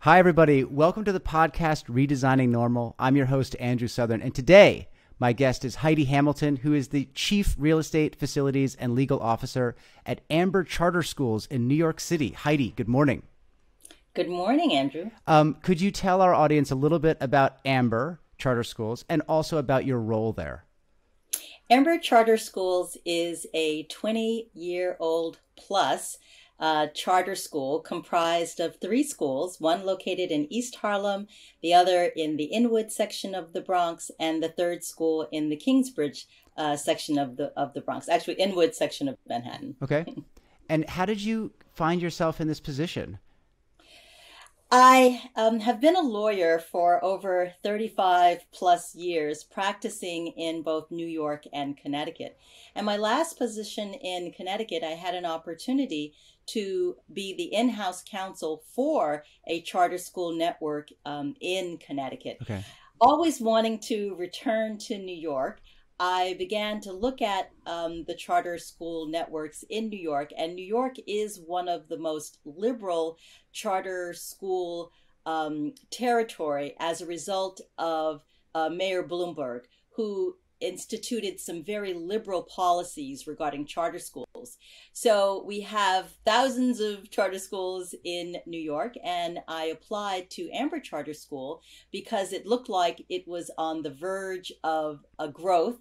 Hi, everybody. Welcome to the podcast, Redesigning Normal. I'm your host, Andrew Southern. And today, my guest is Heidi Hamilton, who is the Chief Real Estate Facilities and Legal Officer at Amber Charter Schools in New York City. Heidi, good morning. Good morning, Andrew. Could you tell our audience a little bit about Amber Charter Schools and also about your role there? Amber Charter Schools is a 20-year-old plus charter school comprised of three schools, one located in East Harlem, the other in the Inwood section of the Bronx, and the third school in the Kingsbridge section of the Bronx, actually Inwood section of Manhattan. Okay. And how did you find yourself in this position? I have been a lawyer for over 35 plus years, practicing in both New York and Connecticut. And my last position in Connecticut, I had an opportunity to be the in-house counsel for a charter school network in Connecticut. Okay. Always wanting to return to New York, I began to look at the charter school networks in New York, and New York is one of the most liberal charter school territory as a result of Mayor Bloomberg, who instituted some very liberal policies regarding charter schools. So we have thousands of charter schools in New York, and I applied to Amber Charter School because it looked like it was on the verge of a growth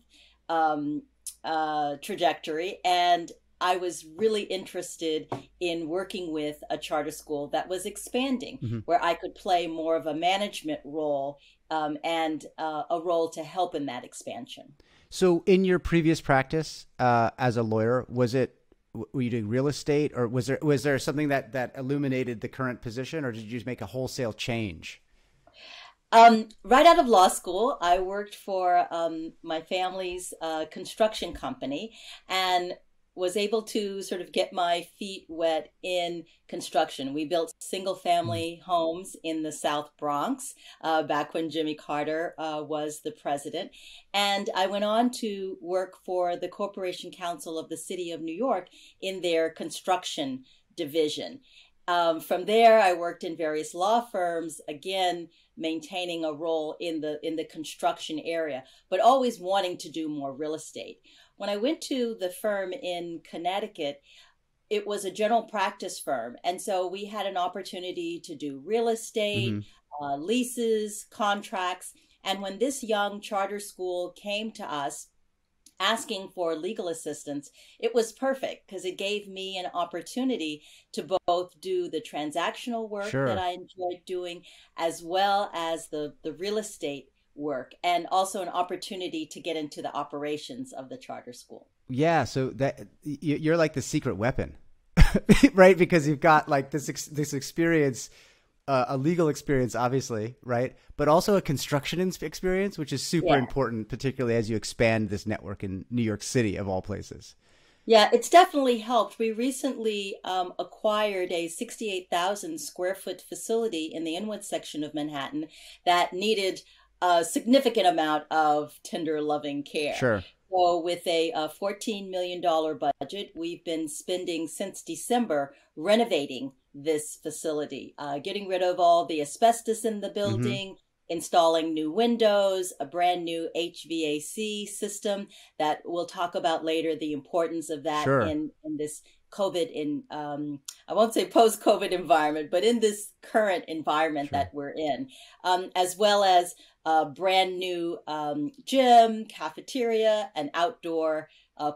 trajectory, and I was really interested in working with a charter school that was expanding, where I could play more of a management role and a role to help in that expansion. So in your previous practice as a lawyer, were you doing real estate, or was there something that illuminated the current position, or did you just make a wholesale change? Right out of law school, I worked for my family's construction company and was able to sort of get my feet wet in construction. We built single family homes in the South Bronx back when Jimmy Carter was the president. And I went on to work for the Corporation Council of the City of New York in their construction division. From there, I worked in various law firms, again, maintaining a role in the construction area, but always wanting to do more real estate. When I went to the firm in Connecticut, it was a general practice firm. And so we had an opportunity to do real estate, leases, contracts. And when this young charter school came to us asking for legal assistance, it was perfect because it gave me an opportunity to both do the transactional work that I enjoyed doing, as well as the real estate work, and also an opportunity to get into the operations of the charter school. Yeah, so that you're like the secret weapon, right? Because you've got like this experience, a legal experience, obviously, right? But also a construction experience, which is super important, particularly as you expand this network in New York City, of all places. Yeah, it's definitely helped. We recently acquired a 68,000 square foot facility in the Inwood section of Manhattan that needed a significant amount of tender loving care. Sure. So with a $14 million budget, we've been spending since December renovating this facility, getting rid of all the asbestos in the building, installing new windows, a brand new HVAC system that we'll talk about later, the importance of that in this COVID I won't say post-COVID environment, but in this current environment that we're in, as well as a brand new gym, cafeteria, an outdoor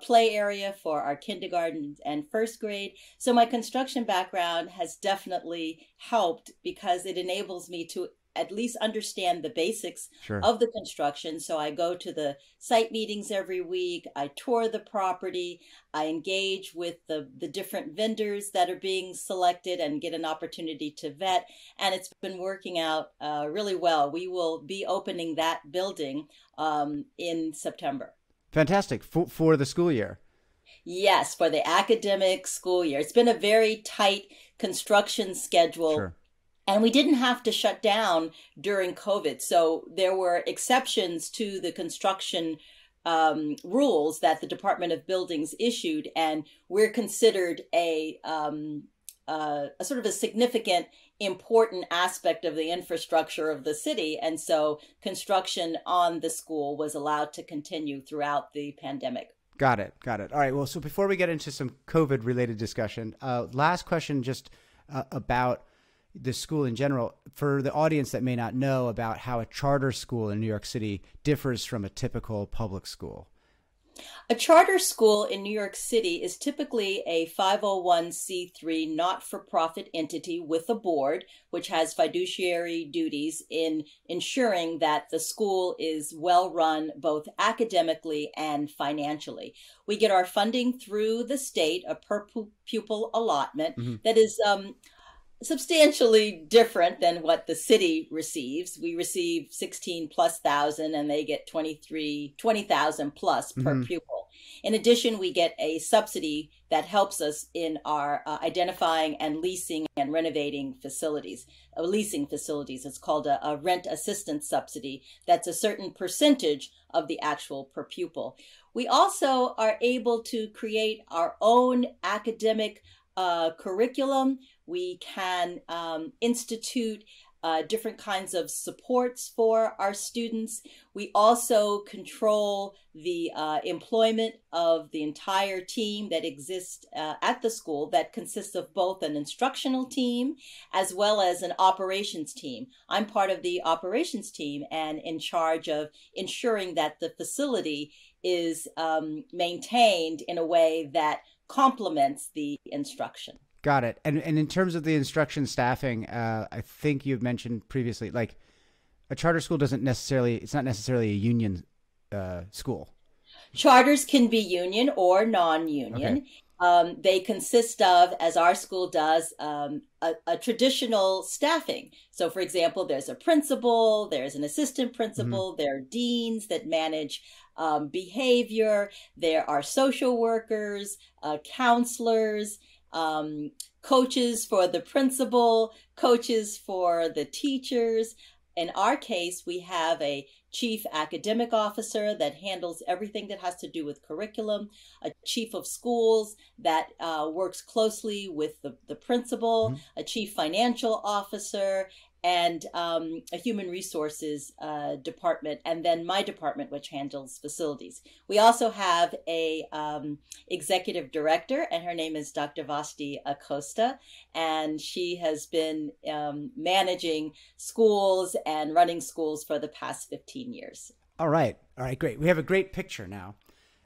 play area for our kindergarten and first grade. So my construction background has definitely helped because it enables me to at least understand the basics of the construction. So I go to the site meetings every week. I tour the property. I engage with the different vendors that are being selected and get an opportunity to vet. And it's been working out really well. We will be opening that building in September. Fantastic. For the school year. Yes, for the academic school year. It's been a very tight construction schedule. And we didn't have to shut down during COVID. So there were exceptions to the construction rules that the Department of Buildings issued. And we're considered a a sort of a significant, important aspect of the infrastructure of the city. And so construction on the school was allowed to continue throughout the pandemic. Got it. Got it. All right. Well, so before we get into some COVID related discussion, last question just about the school in general, for the audience that may not know about how a charter school in New York City differs from a typical public school. A charter school in New York City is typically a 501c3 not-for-profit entity with a board, which has fiduciary duties in ensuring that the school is well run both academically and financially. We get our funding through the state, a per pupil allotment that is substantially different than what the city receives. We receive 16 plus thousand and they get 20,000 plus per pupil. In addition, we get a subsidy that helps us in our identifying and leasing and renovating facilities. Leasing facilities, it's called a rent assistance subsidy. That's a certain percentage of the actual per pupil. We also are able to create our own academic curriculum. We can institute different kinds of supports for our students. We also control the employment of the entire team that exists at the school, that consists of both an instructional team as well as an operations team. I'm part of the operations team and in charge of ensuring that the facility is maintained in a way that complements the instruction. Got it. And in terms of the instruction staffing, I think you've mentioned previously, like a charter school it's not necessarily a union school. Charters can be union or non-union. Okay. They consist of, as our school does, a traditional staffing. So, for example, there's a principal, there's an assistant principal, there are deans that manage behavior, there are social workers, counselors, coaches for the principal, coaches for the teachers. In our case, we have a chief academic officer that handles everything that has to do with curriculum, a chief of schools that works closely with the principal, a chief financial officer, and a human resources department, and then my department, which handles facilities. We also have a executive director, and her name is Dr. Vasti Acosta, and she has been managing schools and running schools for the past 15 years. All right, great. We have a great picture now.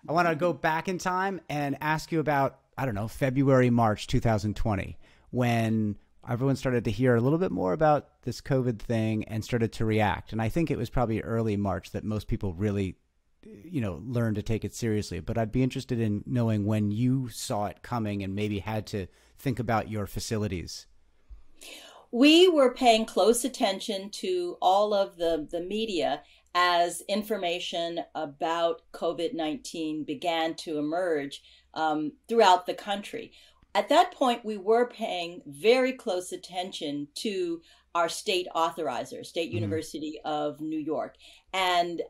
I want to go back in time and ask you about, I don't know, February, March 2020, when everyone started to hear a little bit more about this COVID thing and started to react. And I think it was probably early March that most people really, learned to take it seriously. But I'd be interested in knowing when you saw it coming and maybe had to think about your facilities. We were paying close attention to all of the media as information about COVID-19 began to emerge throughout the country. At that point, we were paying very close attention to our state authorizer, State University of New York, and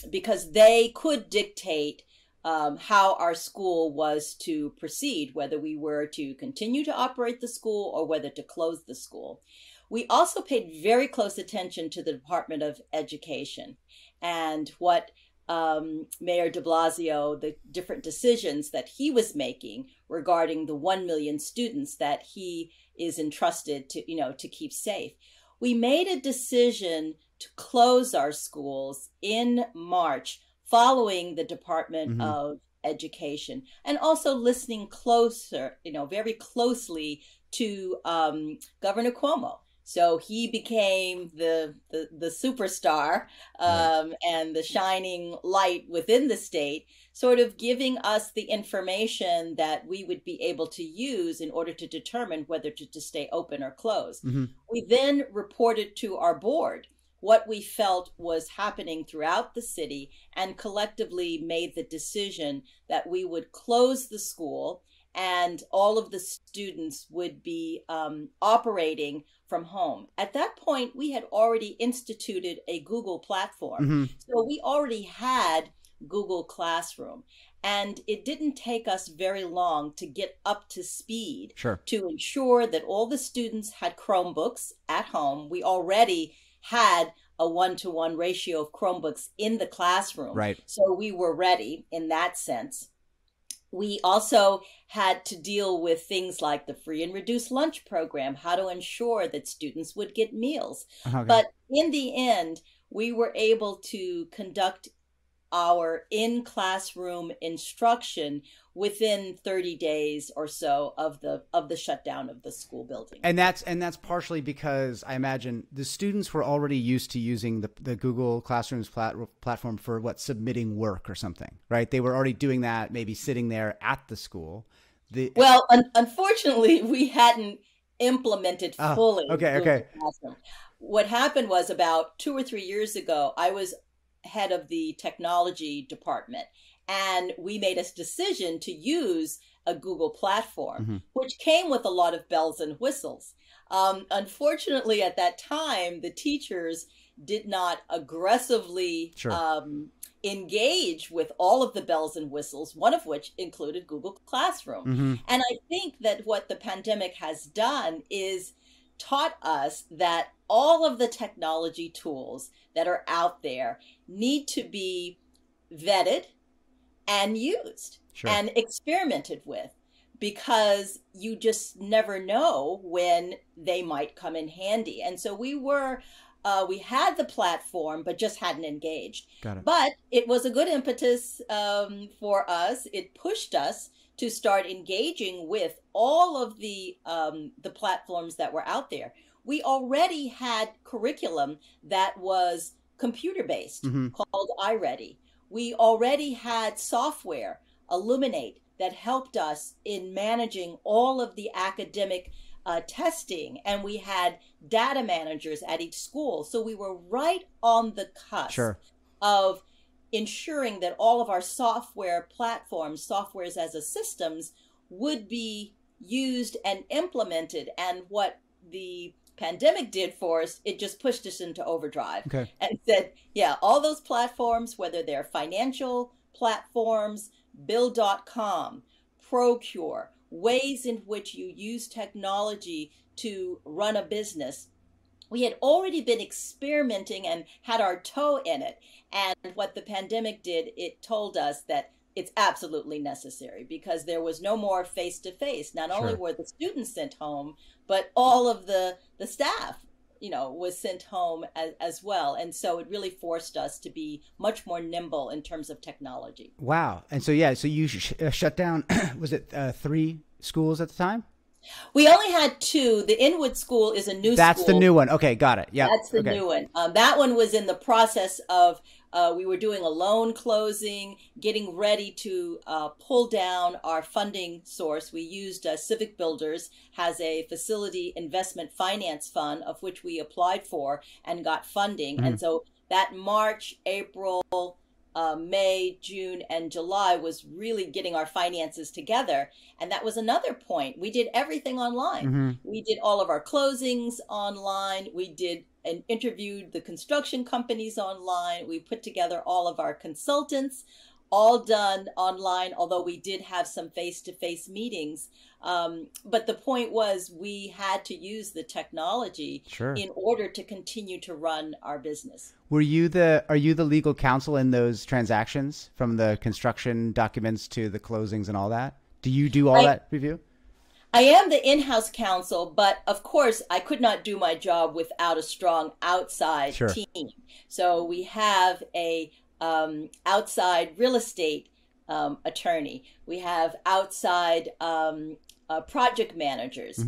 because they could dictate how our school was to proceed, whether we were to continue to operate the school or whether to close the school. We also paid very close attention to the Department of Education and what Mayor de Blasio, the different decisions that he was making regarding the 1 million students that he is entrusted to, to keep safe. We made a decision to close our schools in March following the Department of Education, and also listening closer, very closely to Governor Cuomo. So he became the superstar and the shining light within the state, sort of giving us the information that we would be able to use in order to determine whether to stay open or close. We then reported to our board what we felt was happening throughout the city and collectively made the decision that we would close the school and all of the students would be operating from home. At that point, we had already instituted a Google platform. So we already had Google Classroom. And it didn't take us very long to get up to speed Sure. to ensure that all the students had Chromebooks at home. We already had a 1-to-1 ratio of Chromebooks in the classroom. Right. So we were ready in that sense. We also had to deal with things like the free and reduced lunch program, how to ensure that students would get meals. Okay. But in the end, we were able to conduct our in-classroom instruction within 30 days or so of the shutdown of the school building. And that's partially because I imagine the students were already used to using the Google Classrooms platform for submitting work or something, right? They were already doing that, maybe sitting there at the school. Well, unfortunately, we hadn't implemented fully. Okay. Classroom. What happened was about 2 or 3 years ago, I was head of the technology department, and we made a decision to use a Google platform, which came with a lot of bells and whistles. Unfortunately, at that time, the teachers did not aggressively engage with all of the bells and whistles, one of which included Google Classroom. And I think that what the pandemic has done is taught us that all of the technology tools that are out there need to be vetted and used and experimented with, because you just never know when they might come in handy. And so we had the platform, but just hadn't engaged. Got it. But it was a good impetus for us. It pushed us to start engaging with all of the platforms that were out there. We already had curriculum that was computer-based called iReady. We already had software, Illuminate, that helped us in managing all of the academic testing, and we had data managers at each school. So we were right on the cusp of ensuring that all of our software platforms, softwares as a systems, would be used and implemented. And what the pandemic did for us, it just pushed us into overdrive and said, yeah, all those platforms, whether they're financial platforms, Bill.com, Procure, ways in which you use technology to run a business, we had already been experimenting and had our toe in it. And what the pandemic did, it told us that it's absolutely necessary, because there was no more face-to-face. Not only were the students sent home, but all of the staff, was sent home as well. And so it really forced us to be much more nimble in terms of technology. Wow. And so you shut down, was it 3 schools at the time? We only had 2. The Inwood School is a new school. That's the new one. Okay, got it. Yeah, that's the new one. That one was in the process of, we were doing a loan closing, getting ready to pull down our funding source. We used Civic Builders, has a facility investment finance fund, of which we applied for and got funding. And so that March, April, May, June, and July was really getting our finances together. And that was another point. We did everything online. We did all of our closings online. We did and interviewed the construction companies online. We put together all of our consultants, all done online, although we did have some face-to-face meetings. But the point was, we had to use the technology in order to continue to run our business. Are you the legal counsel in those transactions, from the construction documents to the closings and all that? Do you do all that review? I am the in-house counsel, but of course I could not do my job without a strong outside team. So we have a outside real estate attorney. We have outside project managers.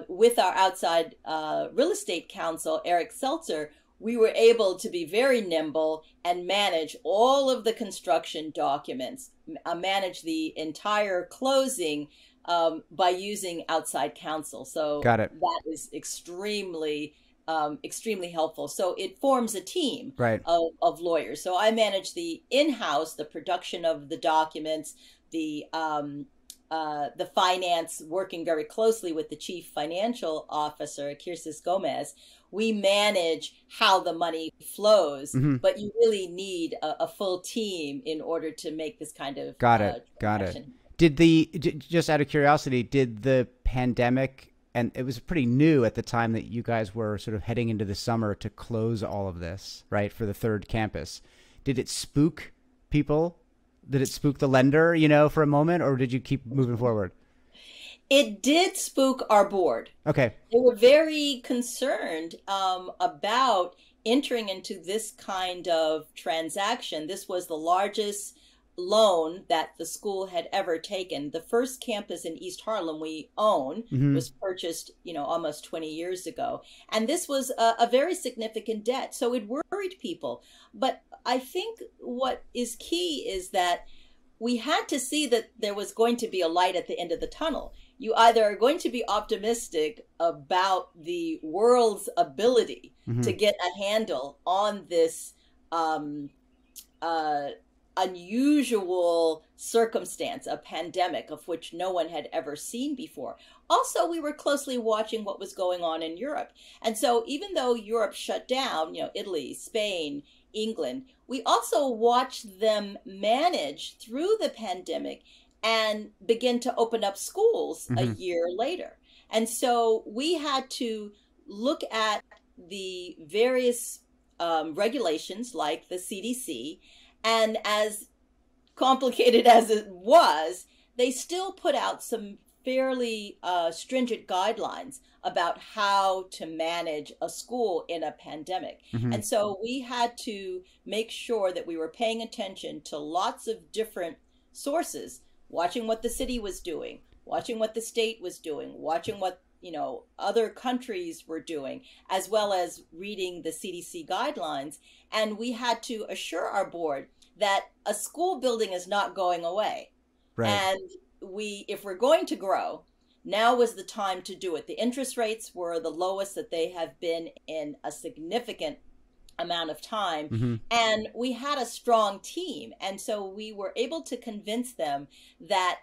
With our outside real estate counsel, Eric Seltzer, we were able to be very nimble and manage all of the construction documents, manage the entire closing by using outside counsel. So that is extremely helpful. So it forms a team of lawyers. So I manage the in-house, the production of the documents, the finance, working very closely with the chief financial officer, Kirsis Gomez. we manage how the money flows, Hmm. but you really need a full team in order to make this kind of Got it. Got it. transaction. Just out of curiosity, did the pandemic, and it was pretty new at the time that you guys were sort of heading into the summer to close all of this, right, for the third campus. Did it spook people? Did it spook the lender, for a moment, or did you keep moving forward? It did spook our board. Okay. They were very concerned about entering into this kind of transaction. This was the largest loan that the school had ever taken. The first campus in East Harlem we own Hmm. was purchased, almost 20 years ago. And this was a very significant debt. So it worried people. But I think what is key is that we had to see that there was going to be a light at the end of the tunnel. You either are going to be optimistic about the world's ability Hmm. to get a handle on this um, uh, unusual circumstance, a pandemic of which no one had ever seen before. Also, we were closely watching what was going on in Europe. And so even though Europe shut down, Italy, Spain, England, we also watched them manage through the pandemic and begin to open up schools a Hmm. year later. And so we had to look at the various regulations like the CDC, and as complicated as it was, they still put out some fairly stringent guidelines about how to manage a school in a pandemic. Hmm. And so we had to make sure that we were paying attention to lots of different sources, watching what the city was doing, watching what the state was doing, watching what other countries were doing, as well as reading the CDC guidelines. And we had to assure our board that a school building is not going away. Right. And if we're going to grow, now was the time to do it. The interest rates were the lowest that they have been in a significant amount of time. Hmm. And we had a strong team. And so we were able to convince them that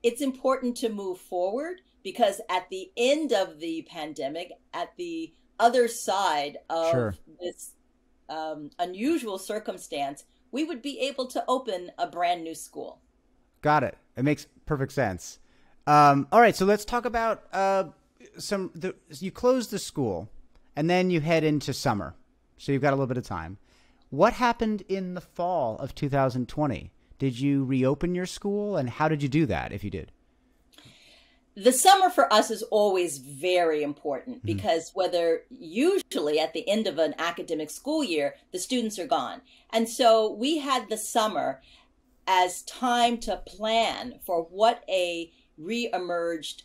it's important to move forward, because at the end of the pandemic, at the other side of Sure. this unusual circumstance, we would be able to open a brand new school. Got it. It makes perfect sense. All right, so let's talk about you close the school, and then you head into summer. So you've got a little bit of time. What happened in the fall of 2020? Did you reopen your school, and how did you do that, if you did? The summer for us is always very important, because usually at the end of an academic school year, the students are gone. And so we had the summer as time to plan for what a re-emerged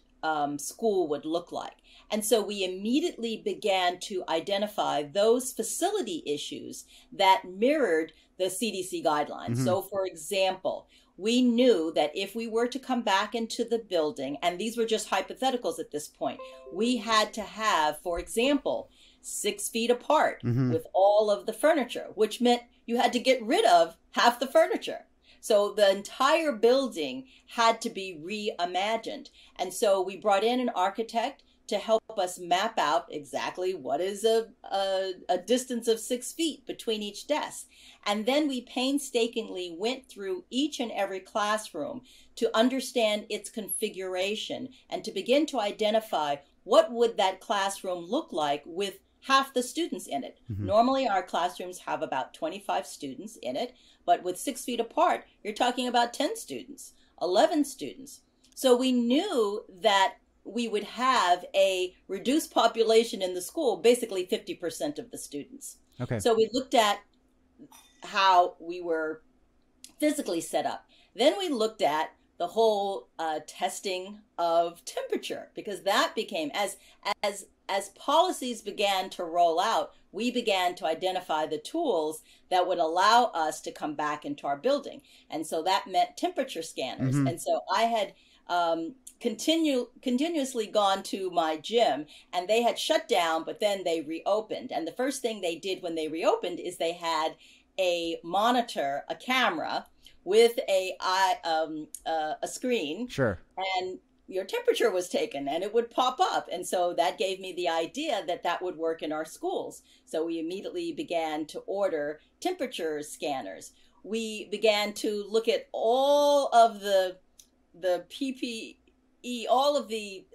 school would look like. And so we immediately began to identify those facility issues that mirrored the CDC guidelines. Hmm. So, for example, we knew that if we were to come back into the building, and these were just hypotheticals at this point, we had to have, for example, 6 feet apart Hmm. with all of the furniture, which meant you had to get rid of half the furniture. So the entire building had to be reimagined. And so we brought in an architect to help us map out exactly what is a distance of 6 feet between each desk. And then we painstakingly went through each and every classroom to understand its configuration and to begin to identify what would that classroom look like with half the students in it. Hmm. Normally our classrooms have about 25 students in it, but with 6 feet apart, you're talking about 10 students, 11 students. So we knew that we would have a reduced population in the school, basically 50% of the students. Okay. So we looked at how we were physically set up. Then we looked at the whole testing of temperature, because that became, as policies began to roll out, we began to identify the tools that would allow us to come back into our building. And so that meant temperature scanners. Hmm. And so I had continuously gone to my gym, and they had shut down, but then they reopened. And the first thing they did when they reopened is they had a monitor, a camera with a screen. Sure. And your temperature was taken and it would pop up. And so that gave me the idea that that would work in our schools. So we immediately began to order temperature scanners. We began to look at all of the PPE, all of the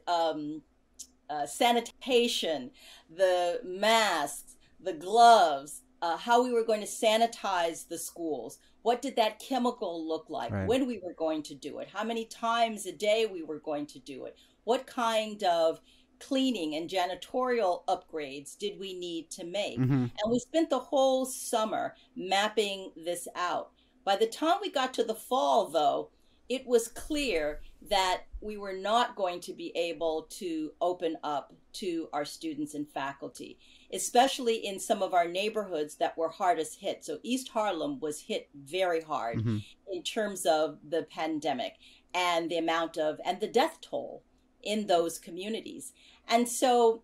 sanitation, the masks, the gloves, how we were going to sanitize the schools. What did that chemical look like? Right. When we were going to do it? How many times a day we were going to do it? What kind of cleaning and janitorial upgrades did we need to make? And we spent the whole summer mapping this out. By the time we got to the fall, though, it was clear that we were not going to be able to open up to our students and faculty, especially in some of our neighborhoods that were hardest hit. So East Harlem was hit very hard in terms of the pandemic and the amount of, and the death toll in those communities. And so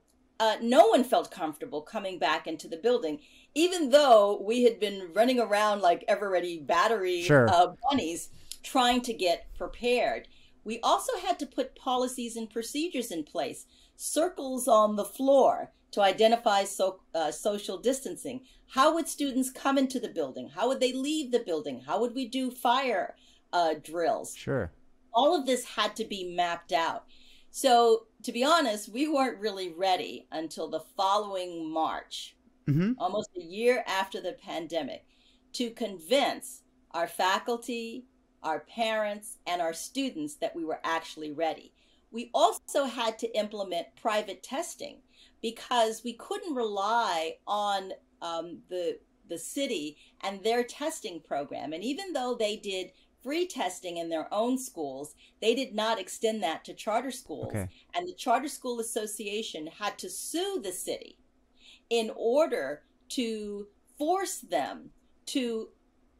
no one felt comfortable coming back into the building, even though we had been running around like ever-ready battery bunnies trying to get prepared. We also had to put policies and procedures in place, circles on the floor to identify social distancing. How would students come into the building? How would they leave the building? How would we do fire drills? Sure. All of this had to be mapped out. So to be honest, we weren't really ready until the following March, almost a year after the pandemic, to convince our faculty, our parents, and our students that we were actually ready. We also had to implement private testing because we couldn't rely on the city and their testing program. And even though they did free testing in their own schools, they did not extend that to charter schools. Okay. And the Charter School Association had to sue the city in order to force them to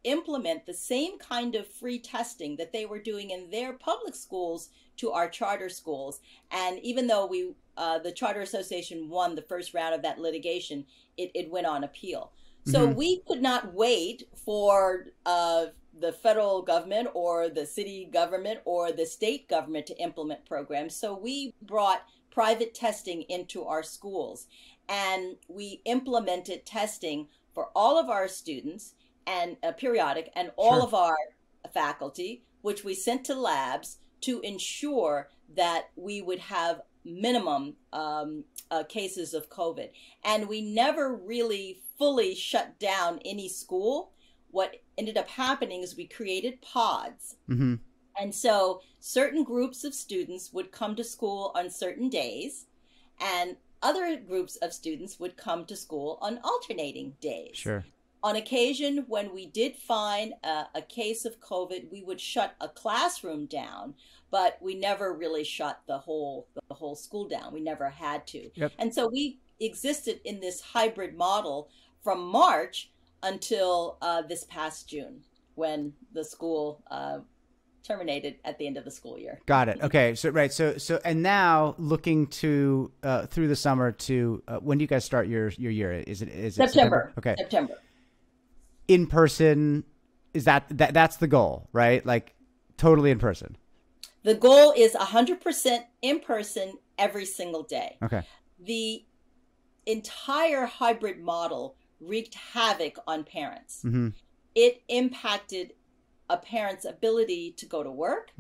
implement the same kind of free testing that they were doing in their public schools to our charter schools. And even though the Charter Association won the first round of that litigation, it went on appeal. So we could not wait for the federal government or the city government or the state government to implement programs. So we brought private testing into our schools, and we implemented testing for all of our students and periodic, and all of our faculty, which we sent to labs to ensure that we would have minimum cases of COVID. And we never really fully shut down any school. What ended up happening is we created pods. And so certain groups of students would come to school on certain days, and other groups of students would come to school on alternating days. Sure. On occasion, when we did find a case of COVID, we would shut a classroom down, but we never really shut the whole school down. We never had to. Yep. And so we existed in this hybrid model from March until this past June, when the school terminated at the end of the school year. Got it. Okay. So right. So and now looking to through the summer to when do you guys start your year? Is it September? Okay. September. In person, is that's the goal, right? Like totally in person. The goal is 100% in person every single day. Okay. The entire hybrid model wreaked havoc on parents. It impacted a parent's ability to go to work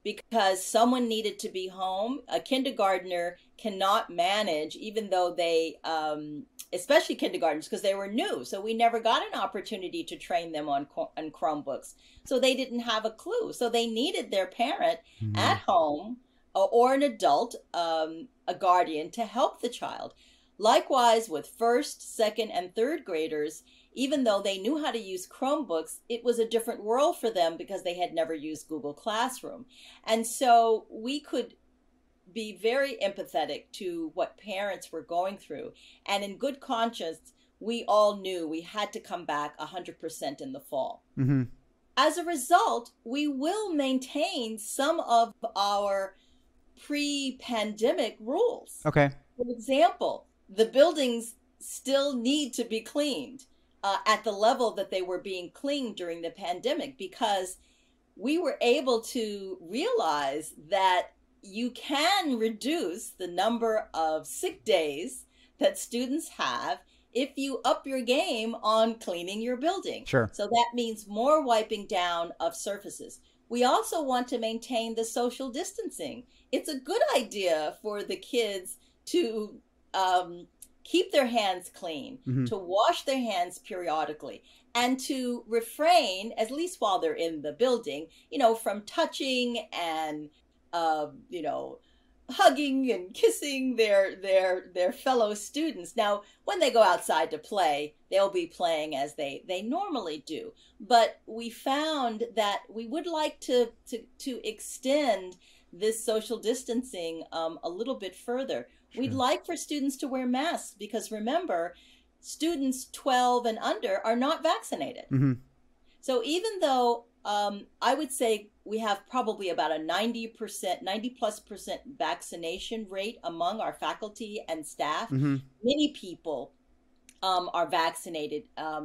because someone needed to be home. A kindergartner cannot manage, even though they, especially kindergartners, because they were new. So we never got an opportunity to train them on Chromebooks. So they didn't have a clue. So they needed their parent at home or an adult, a guardian, to help the child. Likewise, with first, second, and third graders, even though they knew how to use Chromebooks, it was a different world for them because they had never used Google Classroom. And so we could be very empathetic to what parents were going through. And in good conscience, we all knew we had to come back 100% in the fall. As a result, we will maintain some of our pre-pandemic rules. Okay. For example, the buildings still need to be cleaned at the level that they were being cleaned during the pandemic, because we were able to realize that you can reduce the number of sick days that students have if you up your game on cleaning your building. Sure. So that means more wiping down of surfaces. We also want to maintain the social distancing. It's a good idea for the kids to keep their hands clean, to wash their hands periodically, and to refrain, at least while they're in the building, from touching and, hugging and kissing their fellow students. Now, when they go outside to play, they'll be playing as they normally do. But we found that we would like to extend this social distancing a little bit further. Sure. We'd like for students to wear masks because remember, students 12 and under are not vaccinated. So even though I would say we have probably about a 90+ % vaccination rate among our faculty and staff, many people are vaccinated,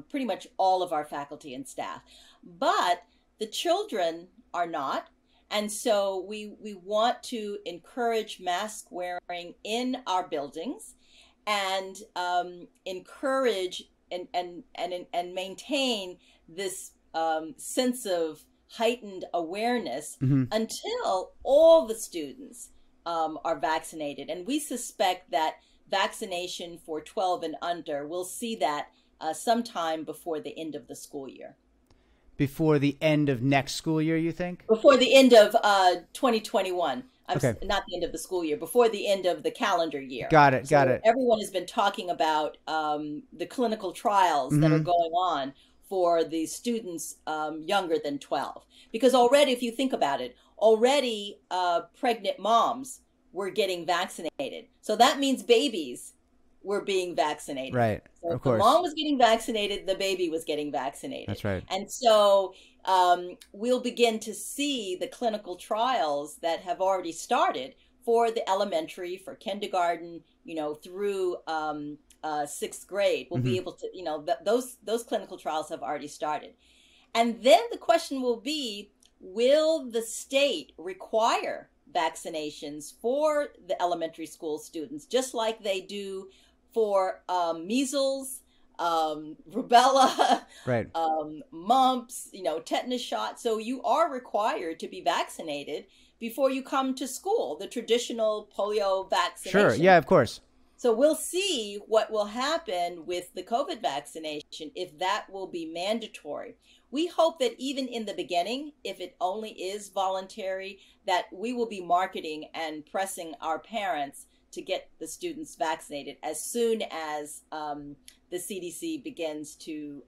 pretty much all of our faculty and staff. But the children are not. And so we want to encourage mask wearing in our buildings and encourage and maintain this sense of heightened awareness until all the students are vaccinated. And we suspect that vaccination for 12 and under, we'll see that sometime before the end of the school year. Before the end of next school year, you think? Before the end of 2021. Okay. Not the end of the school year, before the end of the calendar year. Got it. Everyone has been talking about the clinical trials that are going on for the students younger than 12. Because already, if you think about it, already pregnant moms were getting vaccinated. So that means babies were being vaccinated. Right. So of if course. the mom was getting vaccinated, the baby was getting vaccinated. That's right. And so we'll begin to see the clinical trials that have already started for the elementary, for kindergarten, through 6th grade. We'll be able to, those clinical trials have already started. And then the question will be, will the state require vaccinations for the elementary school students, just like they do for measles, rubella, right. mumps, tetanus shots. So you are required to be vaccinated before you come to school, the traditional polio vaccination. Sure. Yeah, of course. So we'll see what will happen with the COVID vaccination, if that will be mandatory. We hope that even in the beginning, if it only is voluntary, that we will be marketing and pressing our parents to get the students vaccinated as soon as the CDC begins to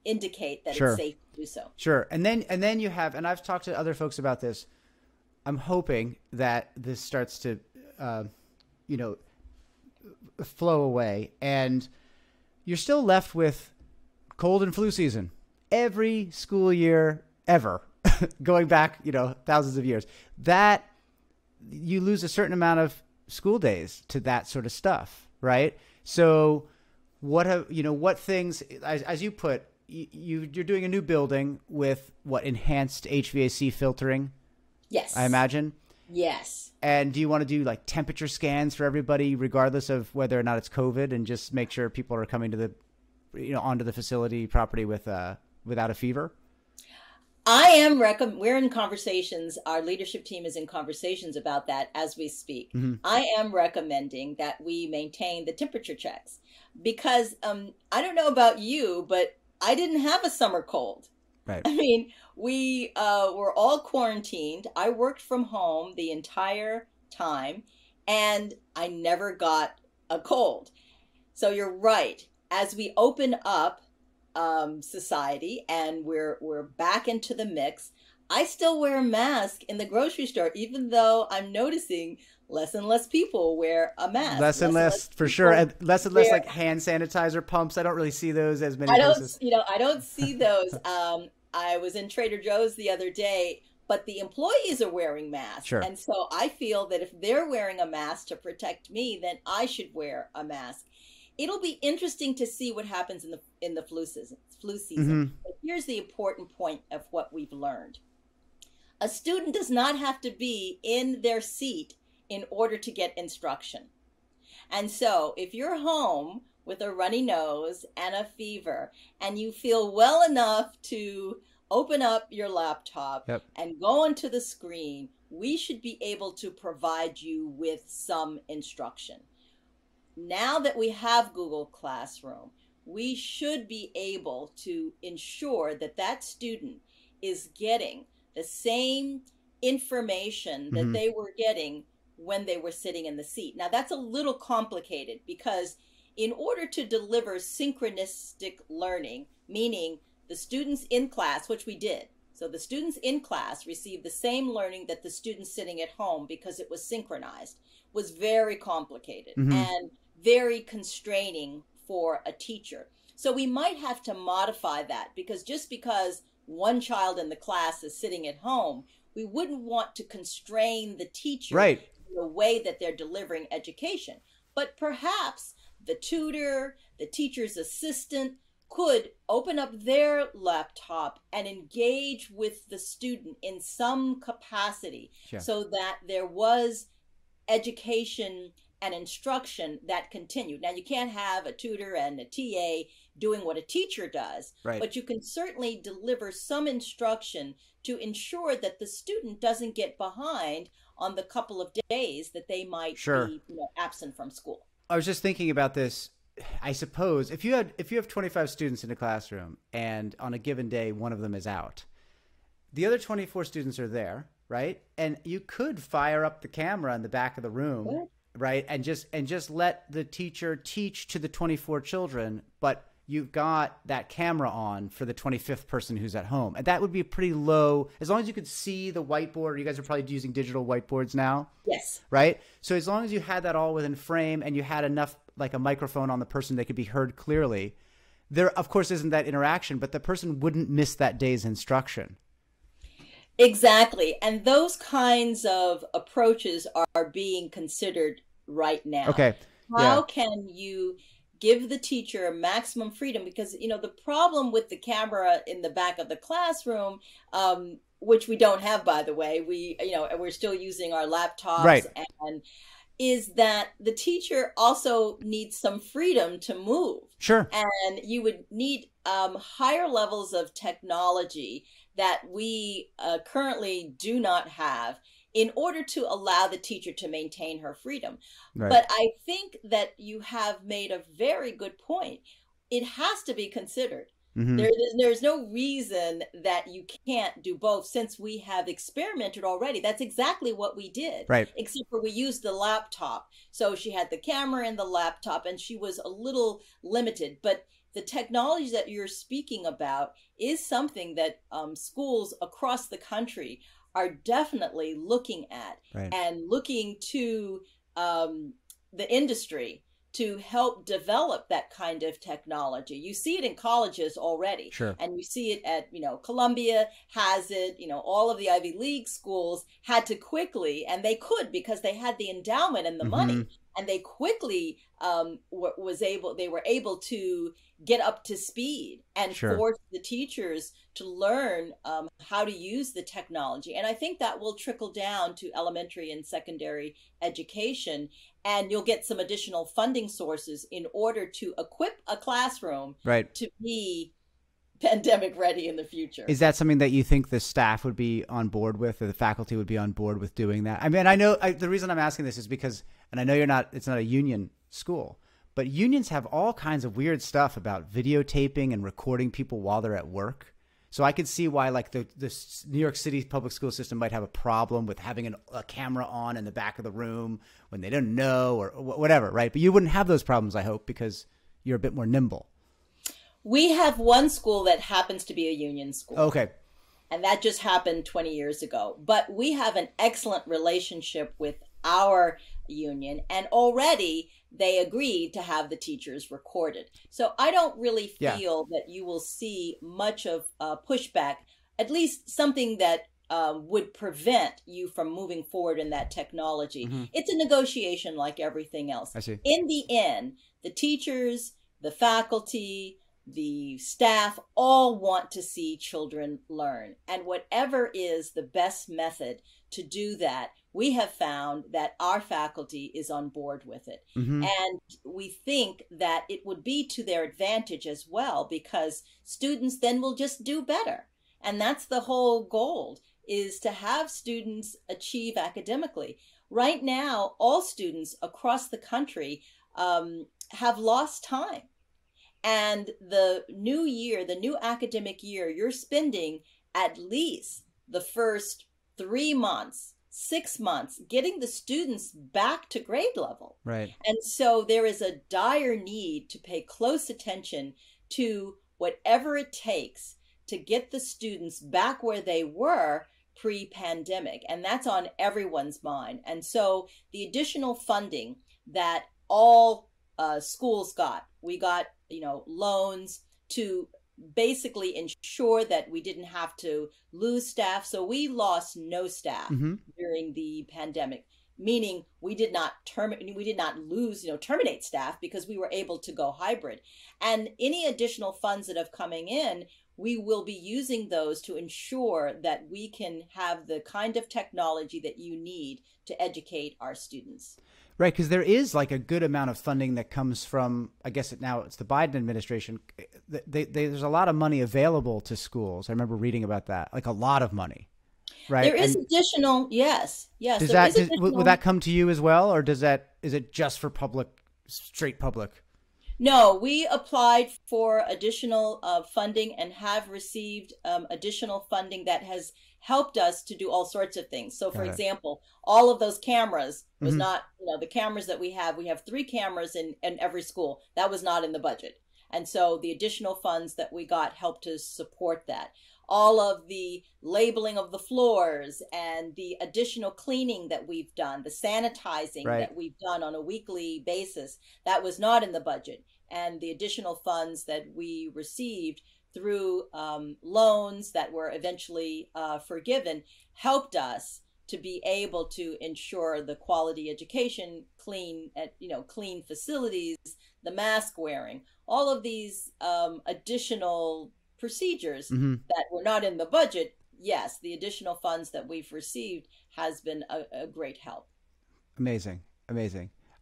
indicate that it's safe to do so. Sure. And then you have, and I've talked to other folks about this, I'm hoping that this starts to, flow away and you're still left with cold and flu season every school year ever, going back, thousands of years, that you lose a certain amount of school days to that sort of stuff. Right. So what things, as you put, you're doing a new building with enhanced HVAC filtering? Yes. I imagine. Yes. And do you want to do like temperature scans for everybody, regardless of whether or not it's COVID, and just make sure people are coming to the, onto the facility property without a fever? We're in conversations. Our leadership team is in conversations about that as we speak. I am recommending that we maintain the temperature checks because I don't know about you, but I didn't have a summer cold. Right. I mean, we were all quarantined. I worked from home the entire time, and I never got a cold. So you're right. As we open up society and we're back into the mix, I still wear a mask in the grocery store, even though I'm noticing less and less people wear a mask. Less and less for sure. And less like hand sanitizer pumps. I don't really see those as many places. I don't see those. I was in Trader Joe's the other day, but the employees are wearing masks. Sure. And so I feel that if they're wearing a mask to protect me, then I should wear a mask. It'll be interesting to see what happens in the flu season. But here's the important point of what we've learned. A student does not have to be in their seat in order to get instruction. And so if you're home with a runny nose and a fever and you feel well enough to open up your laptop Yep. and go onto the screen, we should be able to provide you with some instruction. Now that we have Google Classroom, we should be able to ensure that that student is getting the same information that they were getting when they were sitting in the seat. Now, that's a little complicated because in order to deliver synchronistic learning, meaning the students in class, which we did, so the students in class received the same learning that the students sitting at home because it was synchronized, was very complicated and very constraining for a teacher. So we might have to modify that because just because one child in the class is sitting at home, we wouldn't want to constrain the teacher in the way that they're delivering education. But perhaps the tutor, the teacher's assistant could open up their laptop and engage with the student in some capacity so that there was education and instruction that continued. Now, you can't have a tutor and a TA doing what a teacher does, but you can certainly deliver some instruction to ensure that the student doesn't get behind on the couple of days that they might be absent from school. I was just thinking about this. I suppose if you have 25 students in a classroom and on a given day one of them is out, the other 24 students are there, right? And you could fire up the camera in the back of the room, right? And just let the teacher teach to the 24 children, but you've got that camera on for the 25th person who's at home. And that would be pretty low, as long as you could see the whiteboard. You guys are probably using digital whiteboards now. Yes. Right? So as long as you had that all within frame and you had enough, like a microphone on the person that could be heard clearly, there, of course, isn't that interaction, but the person wouldn't miss that day's instruction. Exactly. And those kinds of approaches are being considered right now. Okay. How can you give the teacher maximum freedom? Because, you know, the problem with the camera in the back of the classroom, which we don't have, by the way, we're still using our laptops, and is that the teacher also needs some freedom to move. Sure. And you would need higher levels of technology that we currently do not have in order to allow the teacher to maintain her freedom. But I think that you have made a very good point. It has to be considered. There's no reason that you can't do both, since we have experimented already. That's exactly what we did, except for we used the laptop. So she had the camera in the laptop and she was a little limited. But the technology that you're speaking about is something that schools across the country are definitely looking at and looking to the industry to help develop that kind of technology. You see it in colleges already. And you see it at, Columbia has it, all of the Ivy League schools had to quickly, and they could because they had the endowment and the money, and they quickly they were able to get up to speed and force the teachers to learn how to use the technology. And I think that will trickle down to elementary and secondary education, and you'll get some additional funding sources in order to equip a classroom to be pandemic ready in the future. Is that something that you think the staff would be on board with, or the faculty would be on board with doing that? I mean, I know the reason I'm asking this is because, and I know it's not a union school, but unions have all kinds of weird stuff about videotaping and recording people while they're at work. So I could see why, like, the New York City public school system might have a problem with having a camera on in the back of the room when they don't know or whatever, right? But you wouldn't have those problems, I hope, because you're a bit more nimble. We have one school that happens to be a union school. Okay. And that just happened 20 years ago. But we have an excellent relationship with our union, and already they agreed to have the teachers recorded. So I don't really feel that you will see much of pushback, at least something that would prevent you from moving forward in that technology. It's a negotiation like everything else. I see. In the end, the teachers, the faculty, the staff all want to see children learn. And whatever is the best method to do that, we have found that our faculty is on board with it. Mm-hmm. And we think that it would be to their advantage as well, because students then will just do better. And that's the whole goal, is to have students achieve academically. Right now, all students across the country have lost time. And the new year, the new academic year, you're spending at least the first 3 months, 6 months, getting the students back to grade level. Right. And so there is a dire need to pay close attention to whatever it takes to get the students back where they were pre-pandemic. And that's on everyone's mind. And so the additional funding that all schools got, we got, loans to basically ensure that we didn't have to lose staff. So we lost no staff during the pandemic, meaning we did not terminate staff, because we were able to go hybrid. And any additional funds that have coming in, we will be using those to ensure that we can have the kind of technology that you need to educate our students. Right, because there is like a good amount of funding that comes from, I guess now it's the Biden administration. There's a lot of money available to schools. I remember reading about that, like a lot of money. Right. There is additional, yes. Will that come to you as well, or is it just for straight public? No, we applied for additional funding and have received additional funding that has helped us to do all sorts of things. So, for example, all of those cameras was not, the cameras that we have 3 cameras in every school. That was not in the budget. And so the additional funds that we got helped to support that. All of the labeling of the floors and the additional cleaning that we've done, the sanitizing that we've done on a weekly basis, that was not in the budget. And the additional funds that we received through loans that were eventually forgiven helped us to be able to ensure the quality education, clean facilities, the mask wearing, all of these additional procedures that were not in the budget. Yes, the additional funds that we've received has been a great help. Amazing.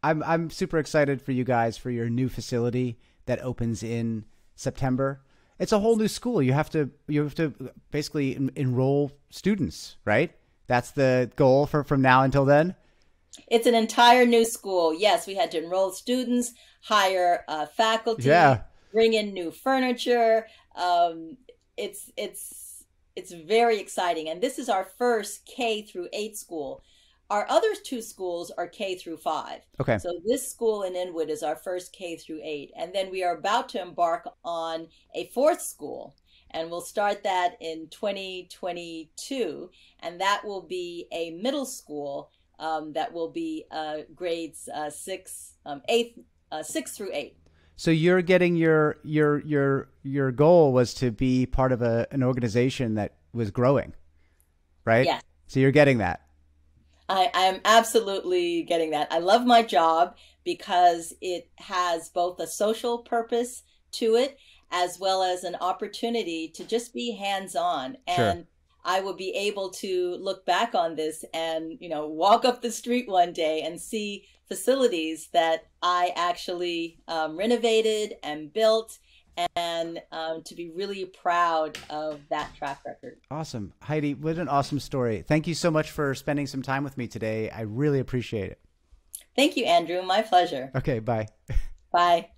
I'm super excited for you guys for your new facility that opens in September. It's a whole new school. You have to basically enroll students, right? That's the goal from now until then. It's an entire new school. Yes, we had to enroll students, hire faculty, bring in new furniture. It's very exciting, and this is our first K-8 school. Our other 2 schools are K-5. Okay. So this school in Inwood is our first K-8, and then we are about to embark on a 4th school. And we'll start that in 2022, and that will be a middle school that will be grades 6 through 8. So you're getting your goal was to be part of an organization that was growing, right? Yes. So you're getting that. I am absolutely getting that. I love my job because it has both a social purpose to it, as well as an opportunity to just be hands-on. And I will be able to look back on this and, walk up the street one day and see facilities that I actually renovated and built, and to be really proud of that track record. Awesome. Heidi, what an awesome story. Thank you so much for spending some time with me today. I really appreciate it. Thank you, Andrew. My pleasure. Okay, bye. Bye.